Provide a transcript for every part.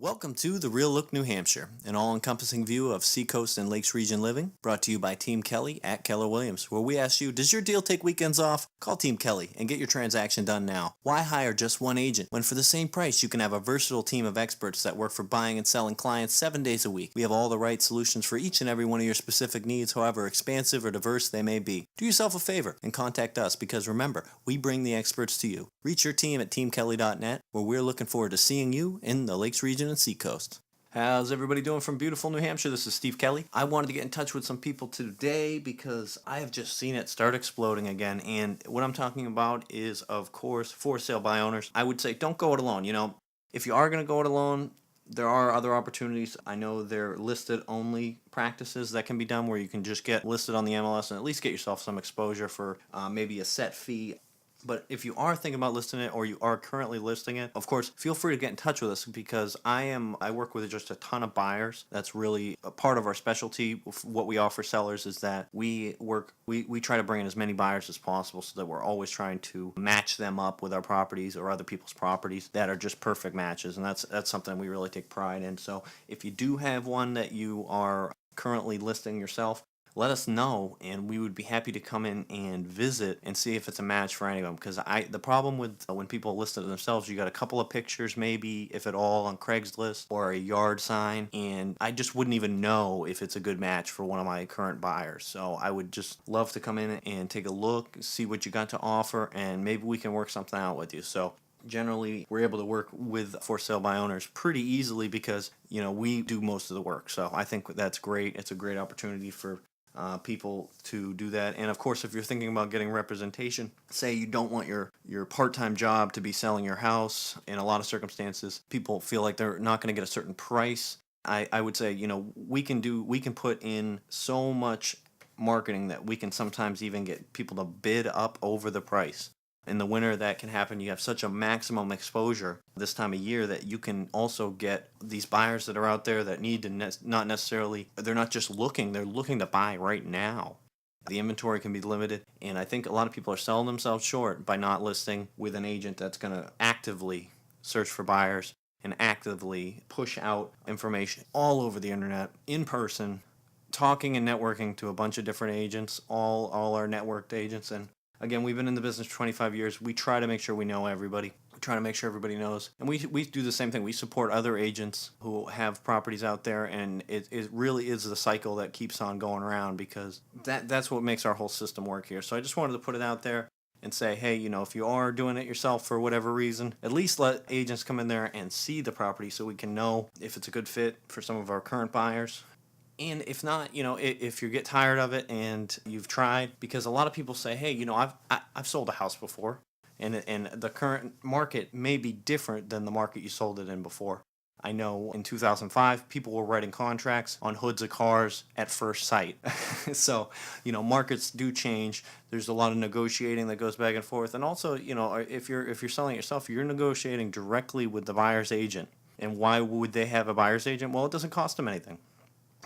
Welcome to The Real Look New Hampshire, an all-encompassing view of Seacoast and Lakes region living, brought to you by Team Kelley at Keller Williams, where we ask you, does your deal take weekends off? Call Team Kelley and get your transaction done now. Why hire just one agent when for the same price you can have a versatile team of experts that work for buying and selling clients 7 days a week? We have all the right solutions for each and every one of your specific needs, however expansive or diverse they may be. Do yourself a favor and contact us because remember, we bring the experts to you. Reach your team at teamkelley.net, where we're looking forward to seeing you in the Lakes region and Seacoast. How's everybody doing from beautiful New Hampshire? This is Steve Kelley. I wanted to get in touch with some people today because I have just seen it start exploding again. And what I'm talking about is, of course, for sale by owners. I would say don't go it alone. If you are going to go it alone, there are other opportunities. I know they're listed only practices that can be done where you can just get listed on the MLS and at least get yourself some exposure for maybe a set fee. But if you are thinking about listing it or you are currently listing it, of course, feel free to get in touch with us because I work with just a ton of buyers. That's really a part of our specialty. What we offer sellers is that we try to bring in as many buyers as possible so that we're always trying to match them up with our properties or other people's properties that are just perfect matches. And that's something we really take pride in. So if you do have one that you are currently listing yourself, let us know, and we would be happy to come in and visit and see if it's a match for any of them. Because the problem with when people list it themselves, you got a couple of pictures, maybe if at all, on Craigslist or a yard sign, and I just wouldn't even know if it's a good match for one of my current buyers. So I would just love to come in and take a look, see what you got to offer, and maybe we can work something out with you. So generally, we're able to work with for sale by owners pretty easily because we do most of the work. So I think that's great. It's a great opportunity for people to do that. And of course, if you're thinking about getting representation, say you don't want your part-time job to be selling your house. In a lot of circumstances, people feel like they're not going to get a certain price. I would say, we can put in so much marketing that we can sometimes even get people to bid up over the price. In the winter, that can happen. You have such a maximum exposure this time of year that you can also get these buyers that are out there that need to not necessarily, they're not just looking, they're looking to buy right now. The inventory can be limited, and I think a lot of people are selling themselves short by not listing with an agent that's going to actively search for buyers and actively push out information all over the internet, in person, talking and networking to a bunch of different agents, all our networked agents. And again, we've been in the business for 25 years. We try to make sure we know everybody. We try to make sure everybody knows. And we do the same thing. We support other agents who have properties out there, and it really is the cycle that keeps on going around because that's what makes our whole system work here. So I just wanted to put it out there and say, hey, if you are doing it yourself for whatever reason, at least let agents come in there and see the property so we can know if it's a good fit for some of our current buyers. And if not, if you get tired of it and you've tried, because a lot of people say, hey, I've sold a house before, and the current market may be different than the market you sold it in before. I know in 2005, people were writing contracts on hoods of cars at first sight. So, markets do change. There's a lot of negotiating that goes back and forth. And also, if you're selling it yourself, you're negotiating directly with the buyer's agent. And why would they have a buyer's agent? Well, it doesn't cost them anything.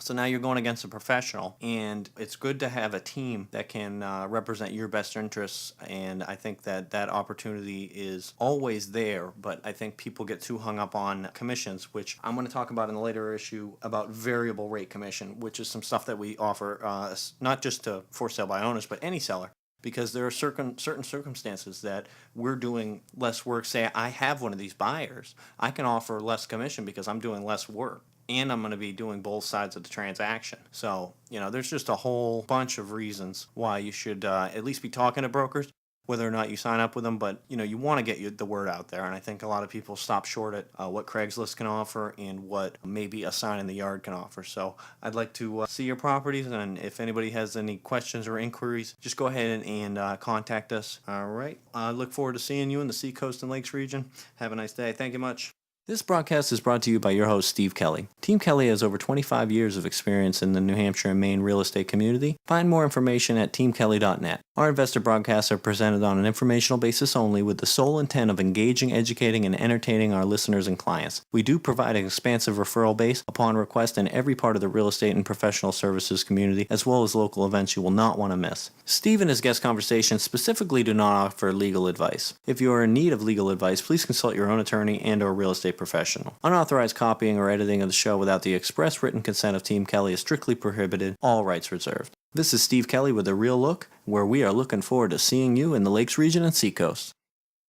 So now you're going against a professional, and it's good to have a team that can represent your best interests, and I think that opportunity is always there, but I think people get too hung up on commissions, which I'm going to talk about in the later issue about variable rate commission, which is some stuff that we offer not just to for sale by owners, but any seller. Because there are certain circumstances that we're doing less work. Say I have one of these buyers, I can offer less commission because I'm doing less work. And I'm going to be doing both sides of the transaction. So, there's just a whole bunch of reasons why you should at least be talking to brokers, whether or not you sign up with them. But, you want to get the word out there. And I think a lot of people stop short at what Craigslist can offer and what maybe a sign in the yard can offer. So I'd like to see your properties. And if anybody has any questions or inquiries, just go ahead and contact us. All right. I look forward to seeing you in the Seacoast and Lakes region. Have a nice day. Thank you much. This broadcast is brought to you by your host, Steve Kelley. Team Kelley has over 25 years of experience in the New Hampshire and Maine real estate community. Find more information at teamkelley.net. Our investor broadcasts are presented on an informational basis only with the sole intent of engaging, educating, and entertaining our listeners and clients. We do provide an expansive referral base upon request in every part of the real estate and professional services community, as well as local events you will not want to miss. Steve and his guest conversations specifically do not offer legal advice. If you are in need of legal advice, please consult your own attorney and or real estate professional. Unauthorized copying or editing of the show without the express written consent of Team Kelley is strictly prohibited, all rights reserved. This is Steve Kelley with A Real Look, where we are looking forward to seeing you in the Lakes region and Seacoast.